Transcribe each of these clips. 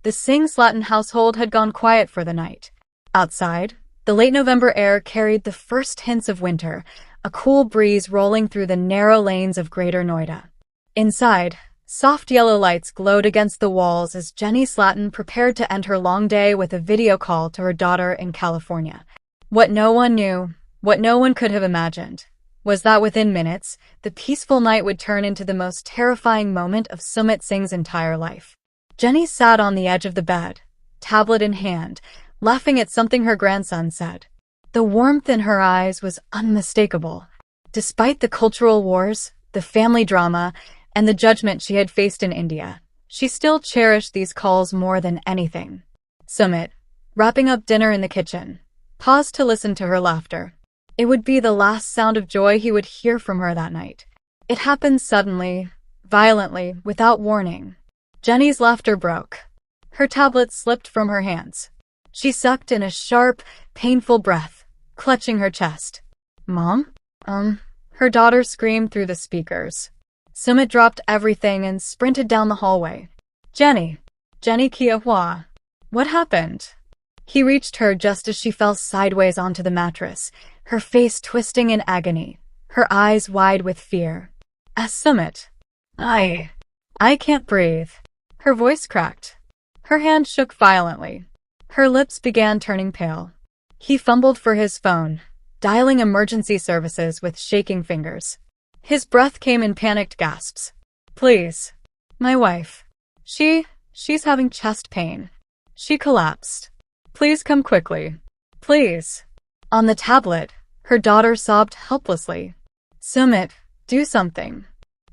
The Singh-Slatten household had gone quiet for the night. Outside, the late November air carried the first hints of winter, a cool breeze rolling through the narrow lanes of Greater Noida. Inside, soft yellow lights glowed against the walls as Jenny Slatten prepared to end her long day with a video call to her daughter in California. What no one knew, what no one could have imagined, was that within minutes, the peaceful night would turn into the most terrifying moment of Sumit Singh's entire life. Jenny sat on the edge of the bed, tablet in hand, laughing at something her grandson said. The warmth in her eyes was unmistakable. Despite the cultural wars, the family drama, and the judgment she had faced in India, she still cherished these calls more than anything. Sumit, wrapping up dinner in the kitchen, paused to listen to her laughter. It would be the last sound of joy he would hear from her that night. It happened suddenly, violently, without warning. Jenny's laughter broke. Her tablet slipped from her hands. She sucked in a sharp, painful breath, clutching her chest. "Mom?" Her daughter screamed through the speakers. Sumit dropped everything and sprinted down the hallway. Jenny Kia Hua. What happened?" He reached her just as she fell sideways onto the mattress, her face twisting in agony, her eyes wide with fear. As Sumit, I can't breathe." Her voice cracked. Her hand shook violently. Her lips began turning pale. He fumbled for his phone, dialing emergency services with shaking fingers. His breath came in panicked gasps. "Please. My wife. She's having chest pain. She collapsed. Please come quickly. Please." On the tablet, her daughter sobbed helplessly. "Sumit, do something.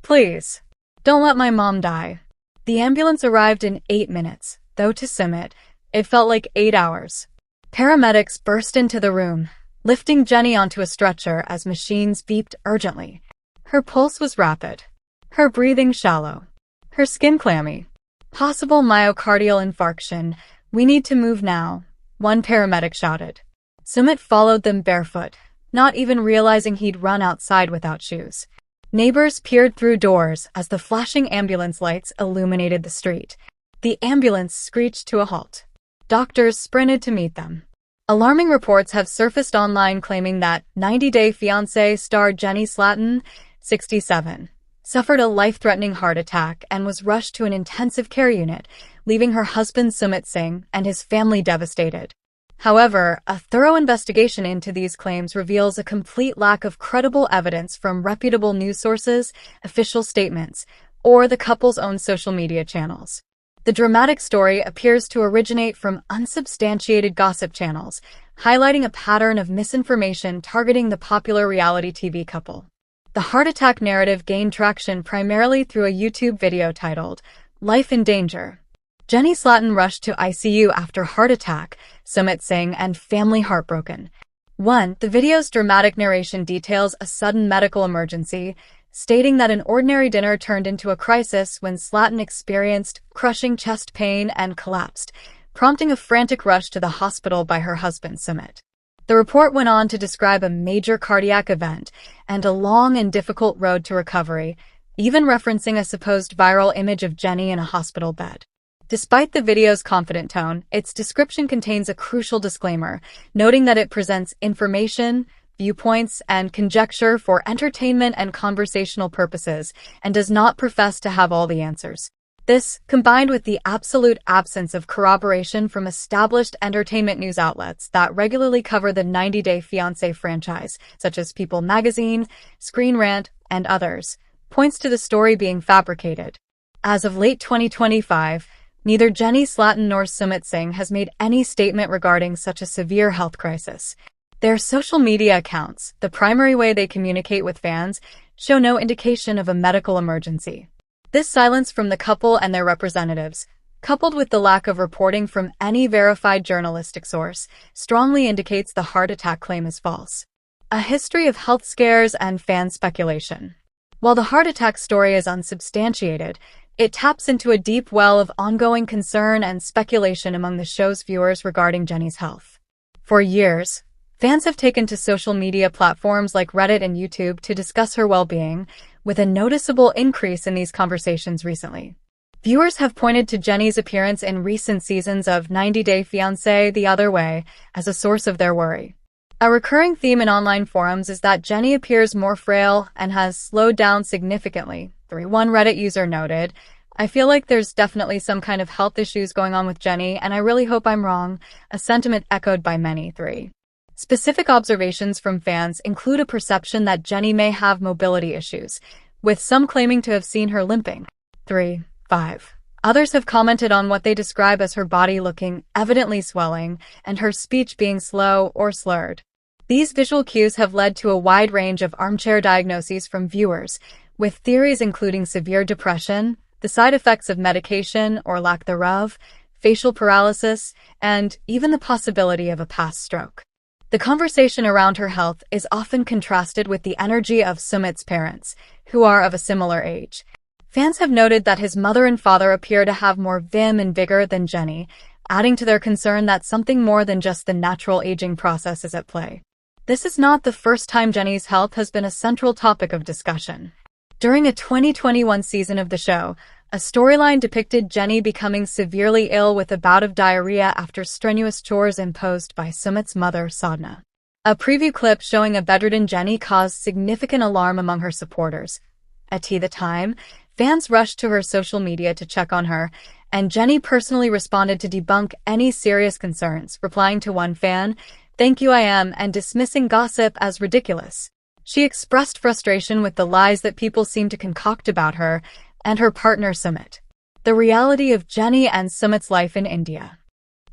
Please. Don't let my mom die." The ambulance arrived in 8 minutes, though to Sumit, it felt like 8 hours. Paramedics burst into the room, lifting Jenny onto a stretcher as machines beeped urgently. Her pulse was rapid, her breathing shallow, her skin clammy. "Possible myocardial infarction. We need to move now," one paramedic shouted. Sumit followed them barefoot, not even realizing he'd run outside without shoes. Neighbors peered through doors as the flashing ambulance lights illuminated the street. The ambulance screeched to a halt. Doctors sprinted to meet them. Alarming reports have surfaced online claiming that 90 Day Fiancé star Jenny Slatten, 67, suffered a life-threatening heart attack and was rushed to an intensive care unit, leaving her husband Sumit Singh and his family devastated. However, a thorough investigation into these claims reveals a complete lack of credible evidence from reputable news sources, official statements, or the couple's own social media channels. The dramatic story appears to originate from unsubstantiated gossip channels, highlighting a pattern of misinformation targeting the popular reality TV couple. The heart attack narrative gained traction primarily through a YouTube video titled, "Life in Danger." Jenny Slatten rushed to ICU after heart attack, Sumit Singh and family heartbroken. 1. The video's dramatic narration details a sudden medical emergency, stating that an ordinary dinner turned into a crisis when Slatten experienced crushing chest pain and collapsed, prompting a frantic rush to the hospital by her husband Sumit. The report went on to describe a major cardiac event and a long and difficult road to recovery, even referencing a supposed viral image of Jenny in a hospital bed. Despite the video's confident tone, its description contains a crucial disclaimer, noting that it presents information, viewpoints, and conjecture for entertainment and conversational purposes, and does not profess to have all the answers. This, combined with the absolute absence of corroboration from established entertainment news outlets that regularly cover the 90 Day Fiancé franchise, such as People Magazine, Screen Rant, and others, points to the story being fabricated. As of late 2025, neither Jenny Slatten nor Sumit Singh has made any statement regarding such a severe health crisis. Their social media accounts, the primary way they communicate with fans, show no indication of a medical emergency. This silence from the couple and their representatives, coupled with the lack of reporting from any verified journalistic source, strongly indicates the heart attack claim is false. A history of health scares and fan speculation. While the heart attack story is unsubstantiated, it taps into a deep well of ongoing concern and speculation among the show's viewers regarding Jenny's health. For years, fans have taken to social media platforms like Reddit and YouTube to discuss her well-being, with a noticeable increase in these conversations recently. Viewers have pointed to Jennie's appearance in recent seasons of 90 Day Fiancé the Other Way as a source of their worry. A recurring theme in online forums is that Jennie appears more frail and has slowed down significantly. One Reddit user noted, "I feel like there's definitely some kind of health issues going on with Jennie, and I really hope I'm wrong," a sentiment echoed by many. Specific observations from fans include a perception that Jennie may have mobility issues, with some claiming to have seen her limping. 5. Others have commented on what they describe as her body looking evidently swelling and her speech being slow or slurred. These visual cues have led to a wide range of armchair diagnoses from viewers, with theories including severe depression, the side effects of medication or lack thereof, facial paralysis, and even the possibility of a past stroke. The conversation around her health is often contrasted with the energy of Sumit's parents, who are of a similar age. Fans have noted that his mother and father appear to have more vim and vigor than Jennie, adding to their concern that something more than just the natural aging process is at play. This is not the first time Jennie's health has been a central topic of discussion. During a 2021 season of the show, a storyline depicted Jennie becoming severely ill with a bout of diarrhea after strenuous chores imposed by Sumit's mother, Sadhna. A preview clip showing a bedridden Jennie caused significant alarm among her supporters. At the time, fans rushed to her social media to check on her, and Jennie personally responded to debunk any serious concerns, replying to one fan, "Thank you I am," and dismissing gossip as ridiculous. She expressed frustration with the lies that people seem to concoct about her and her partner Sumit. The reality of Jennie and Sumit's life in India.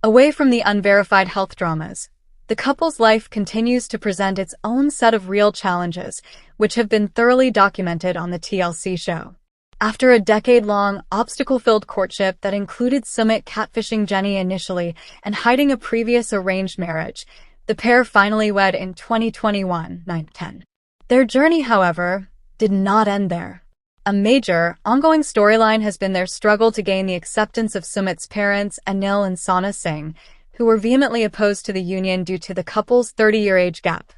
Away from the unverified health dramas, the couple's life continues to present its own set of real challenges, which have been thoroughly documented on the TLC show. After a decade-long, obstacle-filled courtship that included Sumit catfishing Jennie initially and hiding a previous arranged marriage, the pair finally wed in 2021, 9/10. Their journey, however, did not end there. A major, ongoing storyline has been their struggle to gain the acceptance of Sumit's parents, Anil and Sana Singh, who were vehemently opposed to the union due to the couple's 30-year age gap.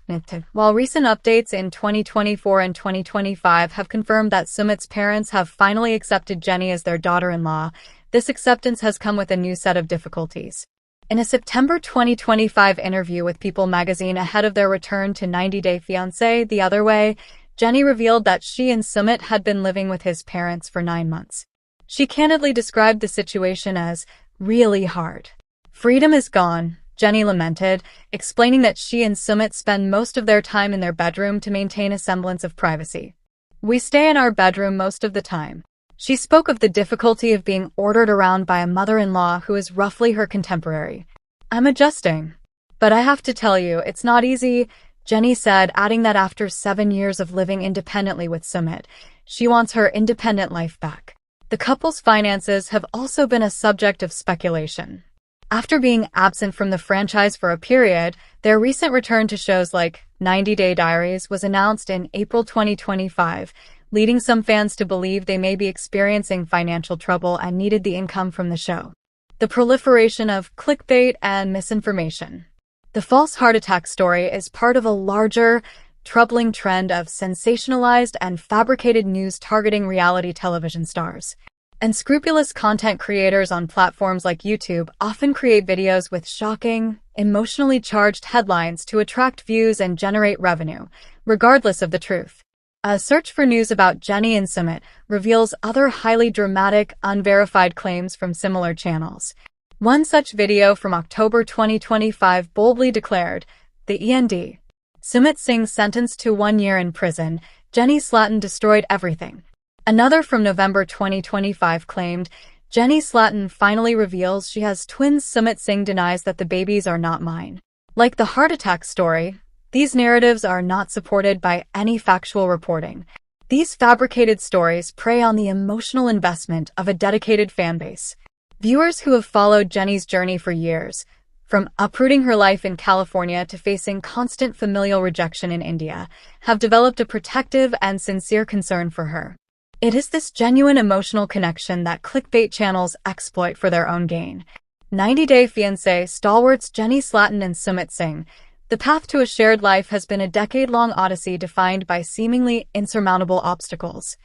While recent updates in 2024 and 2025 have confirmed that Sumit's parents have finally accepted Jennie as their daughter-in-law, this acceptance has come with a new set of difficulties. In a September 2025 interview with People magazine ahead of their return to 90 Day Fiancé the Other Way, Jennie revealed that she and Sumit had been living with his parents for 9 months. She candidly described the situation as really hard. "Freedom is gone," Jennie lamented, explaining that she and Sumit spend most of their time in their bedroom to maintain a semblance of privacy. "We stay in our bedroom most of the time." She spoke of the difficulty of being ordered around by a mother-in-law who is roughly her contemporary. "I'm adjusting. But I have to tell you, it's not easy," Jennie said, adding that after 7 years of living independently with Sumit, she wants her independent life back. The couple's finances have also been a subject of speculation. After being absent from the franchise for a period, their recent return to shows like 90 Day Diaries was announced in April 2025, leading some fans to believe they may be experiencing financial trouble and needed the income from the show. The proliferation of clickbait and misinformation. The false heart attack story is part of a larger, troubling trend of sensationalized and fabricated news targeting reality television stars. Unscrupulous content creators on platforms like YouTube often create videos with shocking, emotionally charged headlines to attract views and generate revenue, regardless of the truth. A search for news about Jennie and Sumit reveals other highly dramatic, unverified claims from similar channels. One such video from October 2025 boldly declared, "The END. Sumit Singh sentenced to 1 year in prison, Jennie Slatten destroyed everything." Another from November 2025 claimed, "Jennie Slatten finally reveals she has twins. Sumit Singh denies that the babies are not mine." Like the heart attack story, these narratives are not supported by any factual reporting. These fabricated stories prey on the emotional investment of a dedicated fanbase. Viewers who have followed Jennie's journey for years, from uprooting her life in California to facing constant familial rejection in India, have developed a protective and sincere concern for her. It is this genuine emotional connection that clickbait channels exploit for their own gain. 90 Day Fiancé stalwarts Jennie Slatten and Sumit Singh. The path to a shared life has been a decade-long odyssey defined by seemingly insurmountable obstacles.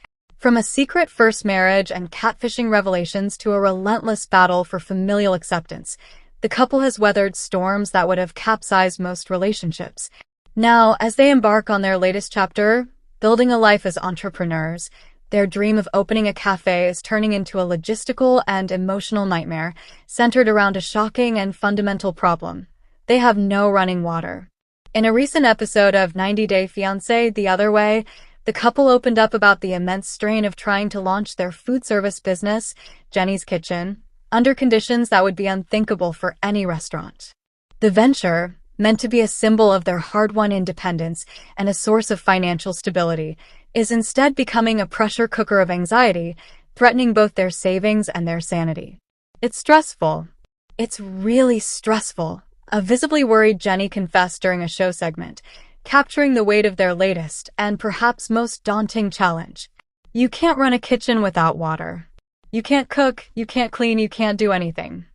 From a secret first marriage and catfishing revelations to a relentless battle for familial acceptance, the couple has weathered storms that would have capsized most relationships. Now, as they embark on their latest chapter, building a life as entrepreneurs, their dream of opening a cafe is turning into a logistical and emotional nightmare centered around a shocking and fundamental problem. They have no running water. In a recent episode of 90 Day Fiancé The Other Way, the couple opened up about the immense strain of trying to launch their food service business, Jenny's Kitchen, under conditions that would be unthinkable for any restaurant. The venture, meant to be a symbol of their hard-won independence and a source of financial stability, is instead becoming a pressure cooker of anxiety, threatening both their savings and their sanity. It's stressful. It's really stressful, a visibly worried Jenny confessed during a show segment, capturing the weight of their latest and perhaps most daunting challenge. You can't run a kitchen without water. You can't cook, you can't clean, you can't do anything.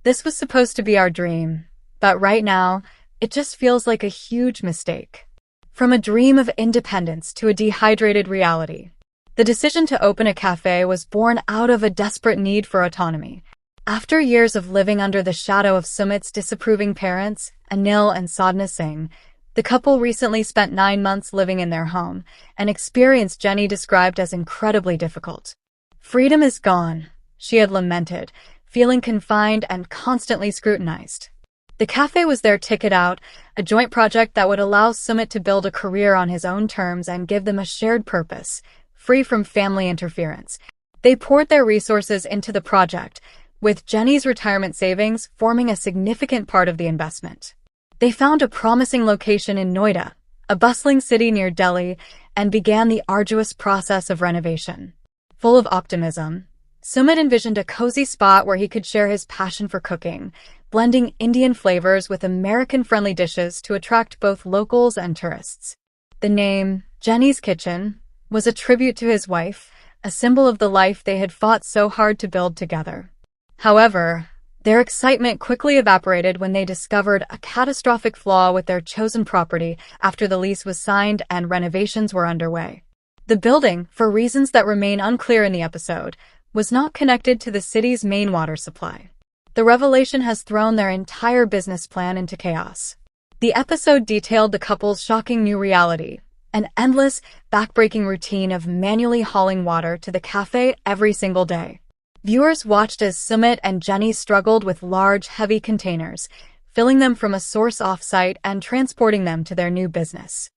This was supposed to be our dream, but right now, it just feels like a huge mistake. From a dream of independence to a dehydrated reality, the decision to open a cafe was born out of a desperate need for autonomy. After years of living under the shadow of Sumit's disapproving parents, Anil and Sadhna Singh, the couple recently spent 9 months living in their home, an experience Jenny described as incredibly difficult. Freedom is gone, she had lamented, feeling confined and constantly scrutinized. The cafe was their ticket out, a joint project that would allow Sumit to build a career on his own terms and give them a shared purpose, free from family interference. They poured their resources into the project, with Jenny's retirement savings forming a significant part of the investment. They found a promising location in Noida, a bustling city near Delhi, and began the arduous process of renovation. Full of optimism, Sumit envisioned a cozy spot where he could share his passion for cooking, blending Indian flavors with American-friendly dishes to attract both locals and tourists. The name, Jenny's Kitchen, was a tribute to his wife, a symbol of the life they had fought so hard to build together. However, their excitement quickly evaporated when they discovered a catastrophic flaw with their chosen property after the lease was signed and renovations were underway. The building, for reasons that remain unclear in the episode, was not connected to the city's main water supply. The revelation has thrown their entire business plan into chaos. The episode detailed the couple's shocking new reality, an endless, backbreaking routine of manually hauling water to the cafe every single day. Viewers watched as Sumit and Jenny struggled with large, heavy containers, filling them from a source off-site and transporting them to their new business.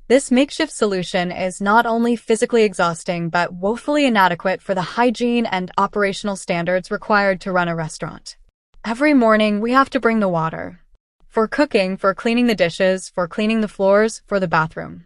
This makeshift solution is not only physically exhausting but woefully inadequate for the hygiene and operational standards required to run a restaurant. Every morning, we have to bring the water. For cooking, for cleaning the dishes, for cleaning the floors, for the bathroom.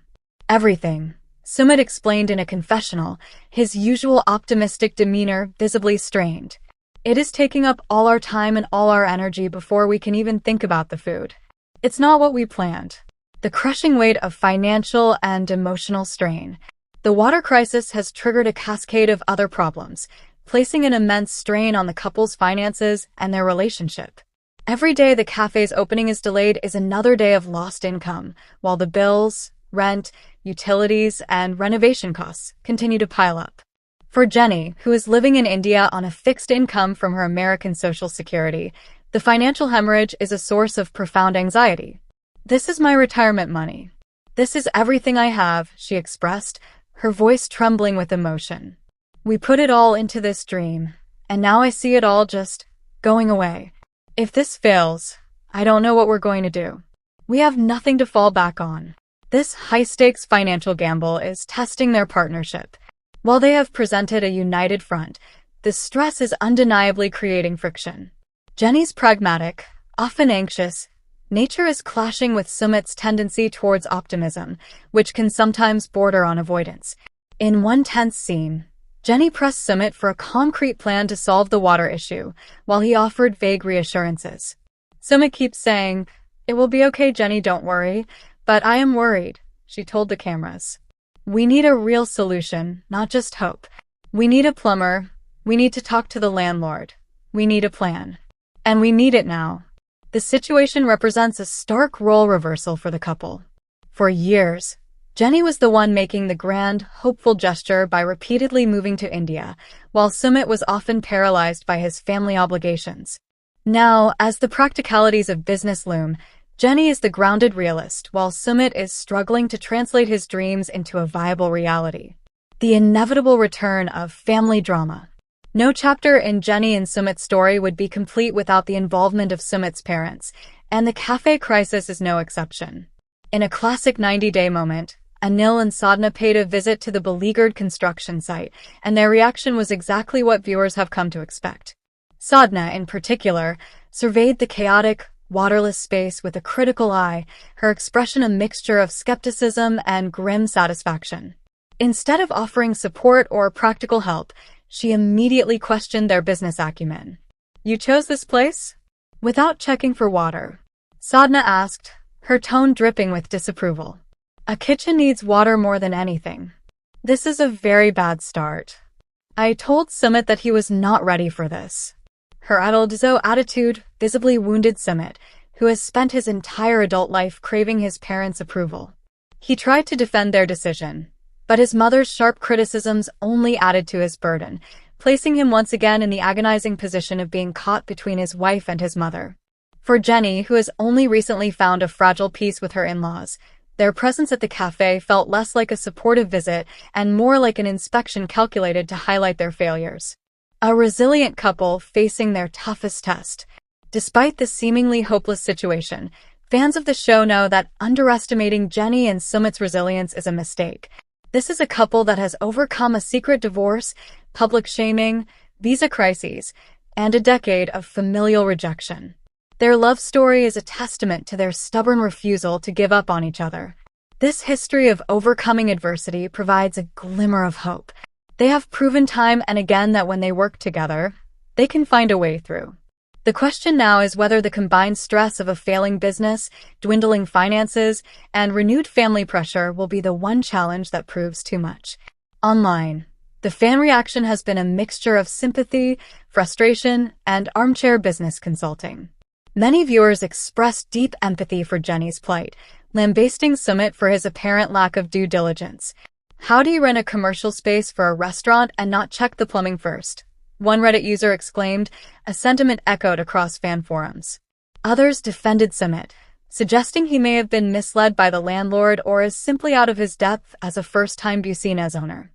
Everything, Sumit explained in a confessional, his usual optimistic demeanor visibly strained. It is taking up all our time and all our energy before we can even think about the food. It's not what we planned. The crushing weight of financial and emotional strain. The water crisis has triggered a cascade of other problems, placing an immense strain on the couple's finances and their relationship. Every day the cafe's opening is delayed is another day of lost income, while the bills, rent, utilities, and renovation costs continue to pile up. For Jenny, who is living in India on a fixed income from her American Social Security, the financial hemorrhage is a source of profound anxiety. "This is my retirement money. This is everything I have," she expressed, her voice trembling with emotion. "We put it all into this dream, and now I see it all just going away. If this fails, I don't know what we're going to do. We have nothing to fall back on." This high-stakes financial gamble is testing their partnership. While they have presented a united front, the stress is undeniably creating friction. Jenny's pragmatic, often anxious, nature is clashing with Sumit's tendency towards optimism, which can sometimes border on avoidance. In one tense scene, Jenny pressed Sumit for a concrete plan to solve the water issue, while he offered vague reassurances. Sumit keeps saying, "It will be okay, Jenny, don't worry," but I am worried, she told the cameras. "We need a real solution, not just hope. We need a plumber, we need to talk to the landlord, we need a plan. And we need it now." The situation represents a stark role reversal for the couple. For years, Jenny was the one making the grand, hopeful gesture by repeatedly moving to India, while Sumit was often paralyzed by his family obligations. Now, as the practicalities of business loom, Jenny is the grounded realist, while Sumit is struggling to translate his dreams into a viable reality. The inevitable return of family drama. No chapter in Jenny and Sumit's story would be complete without the involvement of Sumit's parents, and the cafe crisis is no exception. In a classic 90-day moment, Anil and Sadhna paid a visit to the beleaguered construction site, and their reaction was exactly what viewers have come to expect. Sadhna, in particular, surveyed the chaotic, waterless space with a critical eye, her expression a mixture of skepticism and grim satisfaction. Instead of offering support or practical help, she immediately questioned their business acumen. "You chose this place?" Without checking for water, Sadhna asked, her tone dripping with disapproval. "A kitchen needs water more than anything. This is a very bad start." I told Sumit that he was not ready for this. Her adult-zo attitude visibly wounded Sumit, who has spent his entire adult life craving his parents' approval. He tried to defend their decision, but his mother's sharp criticisms only added to his burden, placing him once again in the agonizing position of being caught between his wife and his mother. For Jenny, who has only recently found a fragile peace with her in-laws, their presence at the cafe felt less like a supportive visit and more like an inspection calculated to highlight their failures. A resilient couple facing their toughest test. Despite the seemingly hopeless situation, fans of the show know that underestimating Jenny and Sumit's resilience is a mistake. This is a couple that has overcome a secret divorce, public shaming, visa crises, and a decade of familial rejection. Their love story is a testament to their stubborn refusal to give up on each other. This history of overcoming adversity provides a glimmer of hope. They have proven time and again that when they work together, they can find a way through. The question now is whether the combined stress of a failing business, dwindling finances, and renewed family pressure will be the one challenge that proves too much. Online, the fan reaction has been a mixture of sympathy, frustration, and armchair business consulting. Many viewers expressed deep empathy for Jenny's plight, lambasting Sumit for his apparent lack of due diligence. "How do you rent a commercial space for a restaurant and not check the plumbing first?" one Reddit user exclaimed, a sentiment echoed across fan forums. Others defended Sumit, suggesting he may have been misled by the landlord or is simply out of his depth as a first-time business owner.